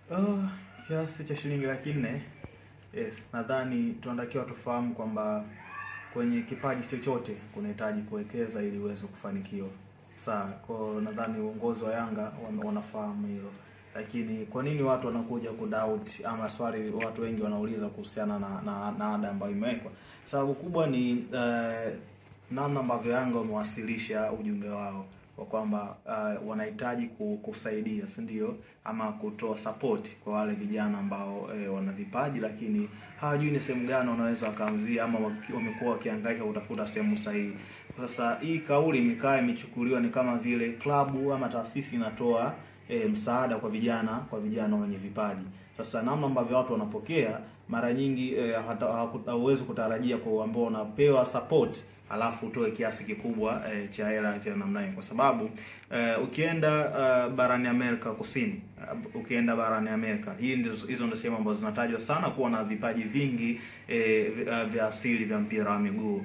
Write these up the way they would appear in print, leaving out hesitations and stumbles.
Kiasi cha shilingi 400. Yes, nadhani tunatakiwa tufahamu kwamba kwenye kipaji chochote kunahitaji kuwekeza ili uweze kufanikiwa. Sawa, kwa nadhani uongozi wa Yanga wanafahamu hilo. Lakini kwa nini watu wanakuja kudoubt ama swali watu wengi wanauliza kuhusiana na ada ambayo imewekwa? Sababu kubwa ni namna ambavyo Yanga wamewasilisha ujumbe wao kwa kwamba wanahitaji kusaidia, si ndio, ama kutoa support kwa wale vijana ambao wana vipaji lakini hawajui ni sehemu gani wanaweza kaanzia ama wamekuwa wakihangaika kutafuta sehemu sahihi. Sasa hii kauli imechukuliwa ni kama vile klabu ama taasisi inatoa msaada kwa vijana wenye vipaji. Sasa namna ambavyo watu wanapokea mara nyingi hauwezi kutarajia kwa ambao unapewa support alafu utoe kiasi kikubwa cha hela cha namna hiyo, kwa sababu ukienda barani Amerika Kusini, ukienda barani Amerika, hizo ndio sehemu ambazo zinatajwa sana kuwa na vipaji vingi vya asili vya mpira wa miguu.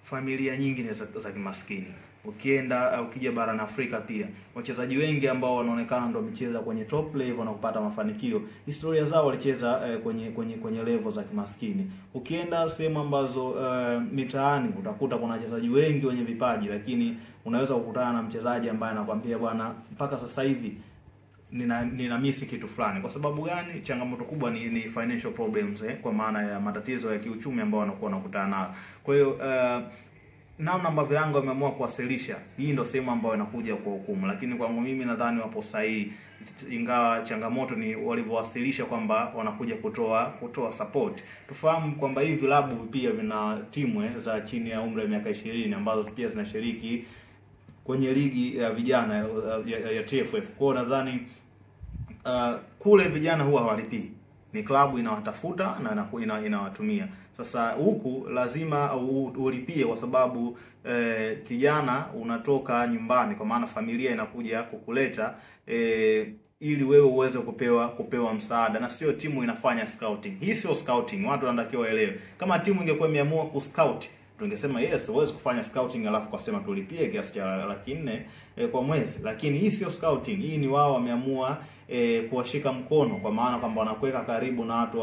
Familia nyingi ni za kimaskini. Ukija barani Afrika pia, wachezaji wengi ambao wanaonekana ndio wamecheza kwenye top level na kupata mafanikio, historia zao walicheza kwenye level za kimaskini. Ukienda sehemu ambazo mitaani, utakuta kuna wachezaji wengi wenye vipaji, lakini unaweza kukutana na mchezaji ambaye anakuambia bwana, mpaka sasa hivi nina miss kitu fulani. Kwa sababu gani? Changamoto kubwa ni financial problems, kwa maana ya matatizo ya kiuchumi ambao wanakuwa wanakutana nayo. Kwa hiyo namna ambavyo Yanga wameamua kuwasilisha, hii ndio sehemu ambayo inakuja kwa hukumu. Lakini kwangu mimi nadhani wapo sahihi, ingawa changamoto ni walivyowasilisha kwamba wanakuja kutoa support. Tufahamu kwamba hivi vilabu pia vina timu za chini ya umri wa miaka 20 ambazo pia zinashiriki kwenye ligi ya vijana ya TFF. Kwa nadhani kule vijana huwa hawalipii, ni klabu inawatafuta na inawatumia. Sasa huku lazima ulipie kwa sababu kijana unatoka nyumbani, kwa maana familia inakuja kukuleta ili wewe uweze kupewa msaada, na sio timu inafanya scouting. Hii sio scouting, watu wanatakiwa waelewe. Kama timu ingekuwa imeamua kuscout, tungesema yes, uweze kufanya scouting alafu kusema tulipie kiasi cha 400 kwa mwezi. Lakini hii sio scouting, hii ni wao wameamua kuwashika mkono, kwa maana kwamba wanakuweka karibu na watu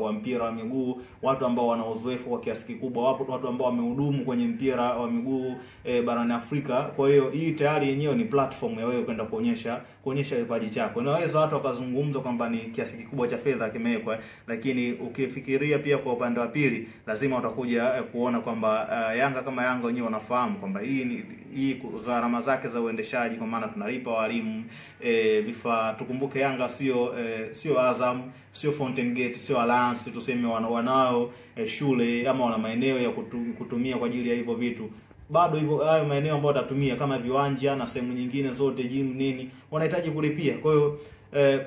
wa mpira wa miguu, watu ambao wana uzoefu kwa kiasi kikubwa, watu ambao wamehudumu kwenye mpira wa miguu barani Afrika. Kwa hiyo hii tayari yenyewe ni platform ya wewe kwenda kuonyesha vipaji chako. Inaweza watu wakazungumza kwamba ni kiasi kikubwa cha fedha kimewekwa, lakini ukifikiria pia kwa upande wa pili, lazima utakuja kuona kwamba Yanga kama Yanga wenyewe wanafahamu kwamba hii gharama zake za uendeshaji, kwa maana tunalipa walimu, vifaa. Tukumbuke Yanga sio Azam, sio Fountain Gate, sio Alliance tuseme wanao shule ama wana maeneo ya kutumia kwa ajili ya hivyo vitu. Bado hivyo hayo maeneo ambayo watatumia kama viwanja na sehemu nyingine zote, gym nini, wanahitaji kulipia. Kwa hiyo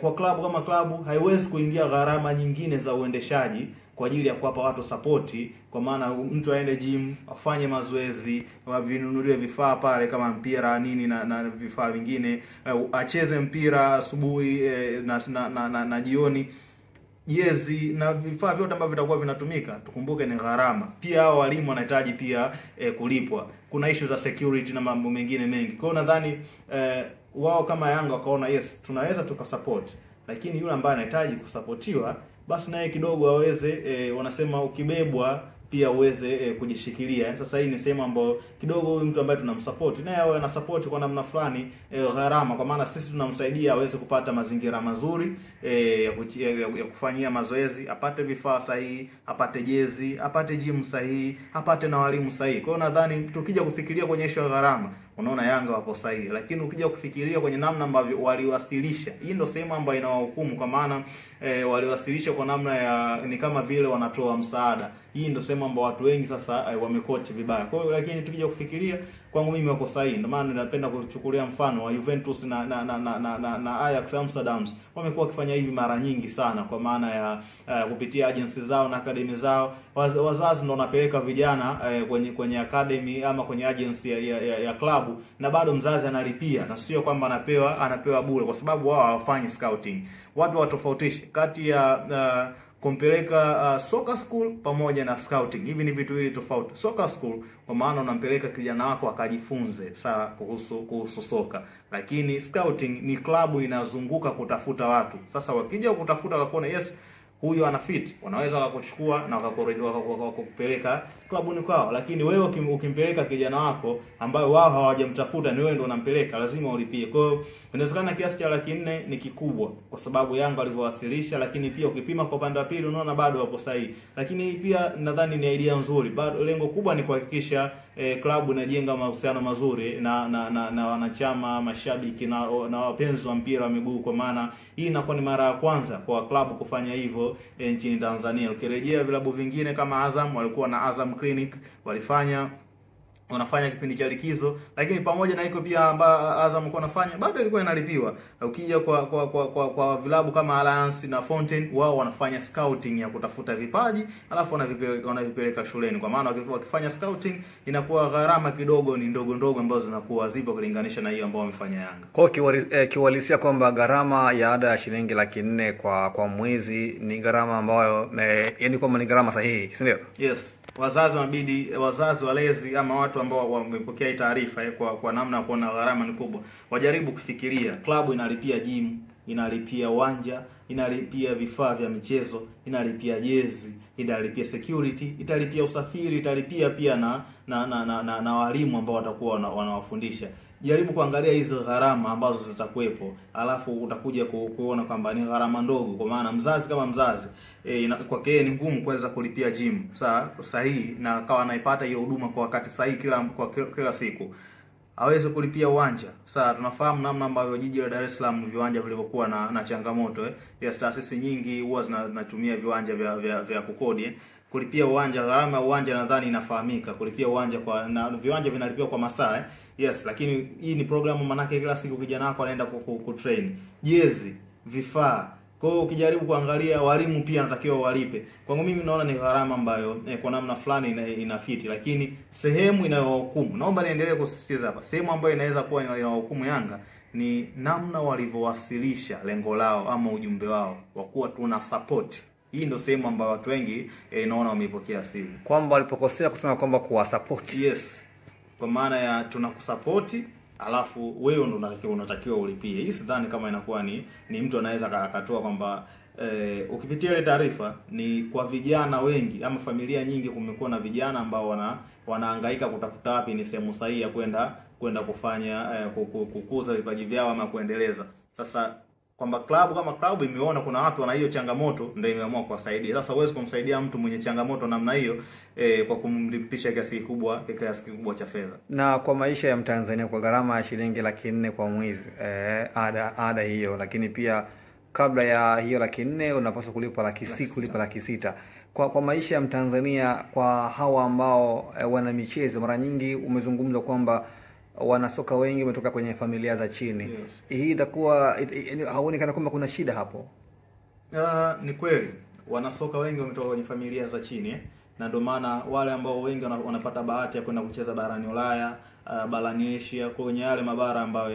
kwa klabu kama klabu haiwezi kuingia gharama nyingine za uendeshaji kwa ajili ya kuwapa watu support, kwa maana mtu aende gym, afanye mazoezi, wavinunuliwe vifaa pale kama mpira nini na vifaa vingine, acheze mpira asubuhi na jioni, jezi na vifaa vyote ambavyo vitakuwa vinatumika. Tukumbuke ni gharama. Pia hao walimu wanahitaji pia kulipwa. Kuna issue za security na mambo mengine mengi. Kwa hiyo nadhani wao kama Yanga wakaona yes, tunaweza tukasupport, lakini yule ambaye anahitaji kusupportiwa basi naye kidogo aweze wanasema ukibebwa pia uweze kujishikilia. Sasa hii ni sehemu ambayo kidogo huyu mtu ambaye tunamsupport naye awe na support kwa namna fulani gharama, kwa maana sisi tunamsaidia aweze kupata mazingira mazuri ya kufanyia mazoezi, apate vifaa sahihi, apate jezi, apate gym sahihi, apate na walimu sahihi. Kwa hiyo nadhani tukija kufikiria kwenye issue ya gharama, unaona Yanga wapo sahihi. Lakini ukija kufikiria kwenye namna ambavyo waliwasilisha, hii ndio sehemu ambayo inawahukumu, kwa maana waliwasilisha kwa namna ya ni kama vile wanatoa msaada. Hii ndio sehemu ambayo watu wengi sasa wamekochi vibaya. Kwa hiyo lakini tukija kufikiria, kwangu mimi wako sahihi. Ndio maana napenda kuchukulia mfano wa Juventus na Ajax Amsterdam. Wamekuwa wakifanya hivi mara nyingi sana, kwa maana ya kupitia agency zao na academy zao. Wazazi ndio wanapeleka vijana kwenye academy ama kwenye agency ya klabu, na bado mzazi analipia, na sio kwamba anapewa bure, kwa sababu wao hawafanyi scouting. Watu watofautishe kati ya kumpeleka soccer school pamoja na scouting. Hivi ni vitu viwili tofauti. Soccer school kwa maana unampeleka kijana wako akajifunze sawa kuhusu soka. Lakini scouting ni klabu inazunguka kutafuta watu. Sasa wakija kutafuta wakaona yes huyu ana fit, wanaweza wakakuchukua na wakakupeleka klabuni kwao. Lakini wewe ukimpeleka kijana wako ambaye wao hawajamtafuta, ni wewe ndio unampeleka, lazima ulipie. Kwa hiyo inawezekana kiasi cha 400,000 ni kikubwa kwa sababu Yanga walivyowasilisha, lakini pia ukipima kwa upande wa pili unaona bado wapo sahihi. Lakini pia nadhani ni idea nzuri. Bado lengo kubwa ni kuhakikisha klabu inajenga mahusiano mazuri na wanachama, mashabiki na wapenzi wa mpira wa miguu, kwa maana hii inakuwa ni mara ya kwanza kwa klabu kufanya hivyo nchini Tanzania. Ukirejea vilabu vingine kama Azam, walikuwa na Azam Clinic, wanafanya kipindi cha likizo, lakini pamoja na hiko pia Azam alikuwa anafanya bado ilikuwa inalipiwa. Ukija kwa vilabu kama Alliance na Fountain, wao wanafanya scouting ya kutafuta vipaji, alafu wanavipeleka shuleni. Kwa maana wakifanya scouting inakuwa gharama kidogo ni ndogo ambazo zinakuwa zipo kulinganisha na hiyo ambayo wamefanya Yanga. Kwa kiwalisia kwamba gharama ya ada ya shilingi 400,000 kwa mwezi ni gharama ambayo yani kwamba ni gharama sahihi, si ndio? Yes. Wazazi walezi ama watu ambao wamepokea hii taarifa kwa namna kuona gharama ni kubwa, wajaribu kufikiria. Klabu inalipia gym, inalipia uwanja, inalipia vifaa vya michezo, inalipia jezi, inalipia security, italipia usafiri, italipia pia na walimu ambao watakuwa wanawafundisha. Jaribu kuangalia hizo gharama ambazo zitakuwepo, alafu utakuja kuona kwamba ni gharama ndogo. Kwa maana mzazi kama mzazi kwake ni ngumu kuweza kulipia gym sahihi na akawa anaipata hiyo huduma kwa wakati sahihi kila siku. Aweze kulipia uwanja. Sasa tunafahamu namna ambavyo jiji la Dar es Salaam viwanja vilivyokuwa na changamoto Yes, taasisi nyingi huwa zinatumia viwanja vya kukodi kulipia uwanja. Gharama ya uwanja nadhani inafahamika. Kulipia uwanja na viwanja vinalipiwa kwa masaa Yes, lakini hii ni programu, manake kila siku kijana wako anaenda kutrain. Jezi, vifaa. Kwa hiyo ukijaribu kuangalia walimu pia natakiwa walipe. Kwangu mimi naona ni gharama ambayo kwa namna fulani inafiti, lakini sehemu inayohukumu, naomba niendelee kusisitiza hapa, sehemu ambayo inaweza kuwa inayohukumu Yanga ni namna walivyowasilisha lengo lao ama ujumbe wao wa kuwa tuna support. Hii ndio sehemu ambayo watu wengi naona wameipokea siri, kwamba walipokosea kusema kwamba kuwa support. Yes. Kwa maana ya tunakusupport alafu wewe ndo unatakiwa ulipie. Hii sidhani kama inakuwa ni mtu anaweza akatoa kwamba ukipitia ile taarifa ni kwa vijana wengi ama familia nyingi, kumekuwa na vijana ambao wanahangaika kutafuta wapi ni sehemu sahihi ya kwenda kufanya kukuza vipaji vyao ama kuendeleza. Sasa kwamba klabu imeona kuna watu wana hiyo changamoto ndio imeamua kuwasaidia. Sasa huwezi kumsaidia mtu mwenye changamoto namna hiyo kwa kumlipisha kiasi kikubwa cha fedha. Na kwa maisha ya Mtanzania kwa gharama ya shilingi 400,000 kwa mwezi ada hiyo, lakini pia kabla ya hiyo 400,000 unapaswa kulipa 600,000 kulipa 600,000. Kwa maisha ya Mtanzania, kwa hawa ambao wana michezo, mara nyingi umezungumza kwamba wanasoka wengi wametoka kwenye familia za chini. Yes. Hii itakuwa haonekana kwamba kuna shida hapo. Ni kweli wanasoka wengi wametoka kwenye familia za chini na ndio maana wale ambao wengi wanapata bahati ya kwenda kucheza barani Ulaya, barani Asia, kwenye yale mabara ambayo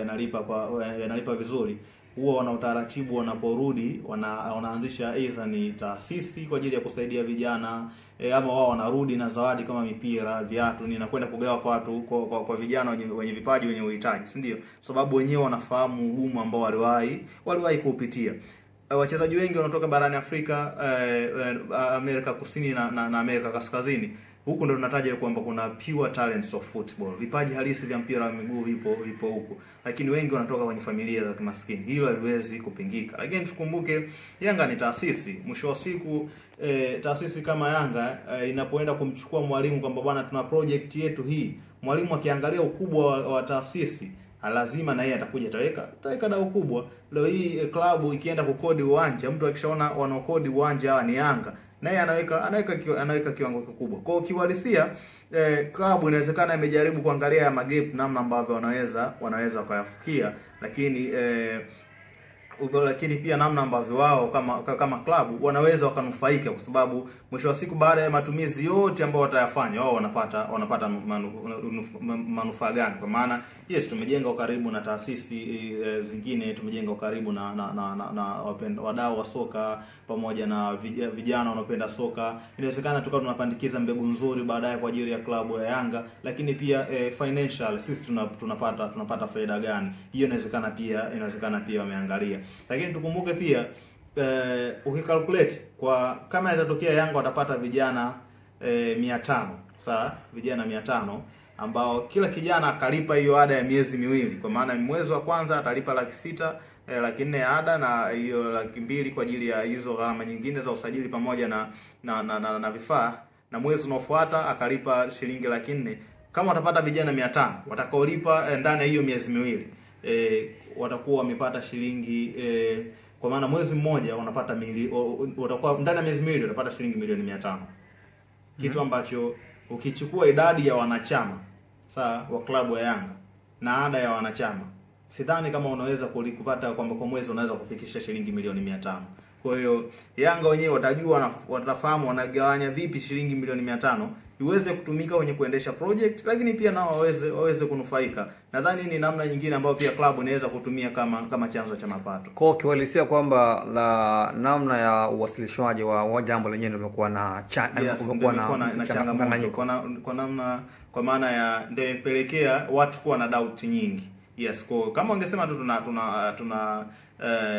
yanalipa vizuri, huwa wana utaratibu wanaporudi wanaanzisha aidha ni taasisi kwa ajili ya kusaidia vijana ama wao wanarudi na zawadi kama mipira, viatu, nakwenda kugawa kwa watu kwa vijana wenye vipaji, wenye uhitaji, si ndio? Sababu wenyewe wanafahamu ugumu ambao waliwahi kuupitia. Wachezaji wengi wanatoka barani Afrika, Amerika Kusini na Amerika Kaskazini. Huku ndo tunataja kwamba kuna pure talents of football. Vipaji halisi vya mpira wa miguu vipo huku. Lakini wengi wanatoka kwenye familia za kimaskini. Hilo haliwezi kupingika. Lakini tukumbuke Yanga ni taasisi. Mwisho wa siku taasisi kama Yanga inapoenda kumchukua mwalimu kwamba bwana tuna project yetu hii, mwalimu akiangalia ukubwa wa taasisi, lazima na yeye atakuja ataweka dau kubwa. Leo hii klabu ikienda kukodi uwanja, mtu akishaona wanaokodi uwanja hawa ni Yanga, naye anaweka kiwango kikubwa. Kwa kiuhalisia klabu inawezekana imejaribu kuangalia magap namna ambavyo wanaweza kuyafikia, lakini lakini pia namna ambavyo wao kama klabu wanaweza wakanufaika, kwa sababu mwisho wa siku baada ya matumizi yote ambayo watayafanya wao wanapata manufaa gani? Kwa maana yes, tumejenga ukaribu na taasisi zingine, tumejenga ukaribu na wadau wa soka pamoja na vijana wanaopenda soka. Inawezekana tukawa tunapandikiza mbegu nzuri baadaye kwa ajili ya klabu ya Yanga, lakini pia financial sisi tunapata faida gani? Hiyo inawezekana pia wameangalia. Lakini tukumbuke pia ukicalculate kwa kama itatokea Yanga watapata vijana 500, sawa, vijana 500 ambao kila kijana akalipa hiyo ada ya miezi miwili, kwa maana mwezi wa kwanza atalipa 600,000, 400,000 ya ada na hiyo 200,000 kwa ajili ya hizo gharama nyingine za usajili pamoja na vifaa, na mwezi unaofuata akalipa shilingi 400,000. Kama watapata vijana 500 watakaolipa ndani ya hiyo miezi miwili, watakuwa wamepata shilingi kwa maana mwezi mmoja wanapata watakuwa ndani ya miezi miwili watapata shilingi milioni 500. Kitu ambacho ukichukua idadi ya wanachama sawa wa klabu ya Yanga na ada ya wanachama, sidhani kama unaweza kupata kwamba kwa mwezi unaweza kufikisha shilingi milioni 500. Kwa hiyo Yanga wenyewe watajua, watafahamu wanagawanya vipi shilingi milioni 500 iweze kutumika kwenye kuendesha project, lakini pia nao waweze kunufaika. Nadhani ni namna nyingine ambayo pia klabu inaweza kutumia kama chanzo cha mapato. Kwa kiwalisia kwamba la namna ya uwasilishwaji wa jambo lenyewe limekuwa na changamoto kwa namna, kwa maana ya ndio imepelekea watu kuwa na doubt nyingi. Yes, kwa kama ungesema tu tuna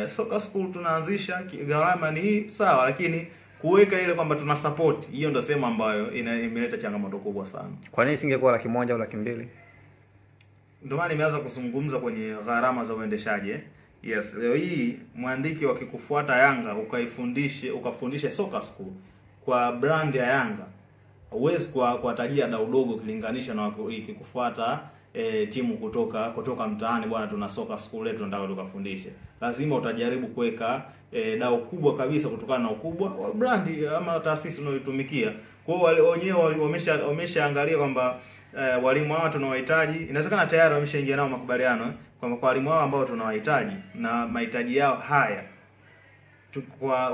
soccer school tunaanzisha, gharama ni sawa, lakini kuweka ile kwamba tuna support, hiyo ndio sema ambayo imeleta changamoto kubwa sana. Kwa nini singekuwa 100,000 au 200,000? Ndio maana nimeanza kuzungumza kwenye gharama za uendeshaji. Yes, leo hii mwandiki wakikufuata Yanga ukafundishe soccer school kwa brand ya Yanga, huwezi kuwatajia dau dogo kilinganisha na ikikufuata timu kutoka mtaani, bwana tuna soccer school letu tunataka tukafundishe. Lazima utajaribu kuweka dau kubwa kabisa kutokana na ukubwa wa brand ama taasisi unayoitumikia. Kwa hiyo wenyewe wameshaangalia kwamba walimu hao tunawahitaji, inawezekana tayari wameshaingia nao makubaliano kwamba kwa walimu hao ambao tunawahitaji na mahitaji yao haya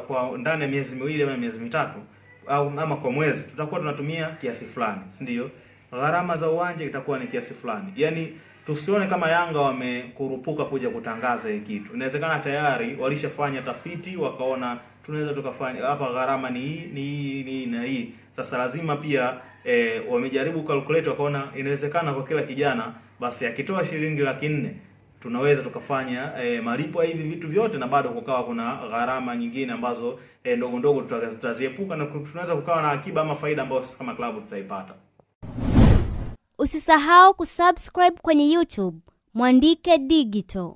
kwa ndani ya miezi miwili ama miezi mitatu ama kwa mwezi tutakuwa tunatumia kiasi fulani, si ndio? Gharama za uwanja itakuwa ni kiasi fulani. Yaani tusione kama Yanga wamekurupuka kuja kutangaza hiki kitu. Inawezekana tayari walishafanya tafiti wakaona tunaweza tukafanya hapa, gharama ni hii na hii. Sasa lazima pia wamejaribu calculate wakaona inawezekana kwa kila kijana basi akitoa shilingi 400,000 tunaweza tukafanya malipo hivi vitu vyote, na bado kukawa kuna gharama nyingine ambazo ndogo ndogo tutaziepuka, na tunaweza kukawa na akiba ama faida ambayo sisi kama klabu tutaipata. Usisahau kusubscribe kwenye YouTube Mwandike Digital.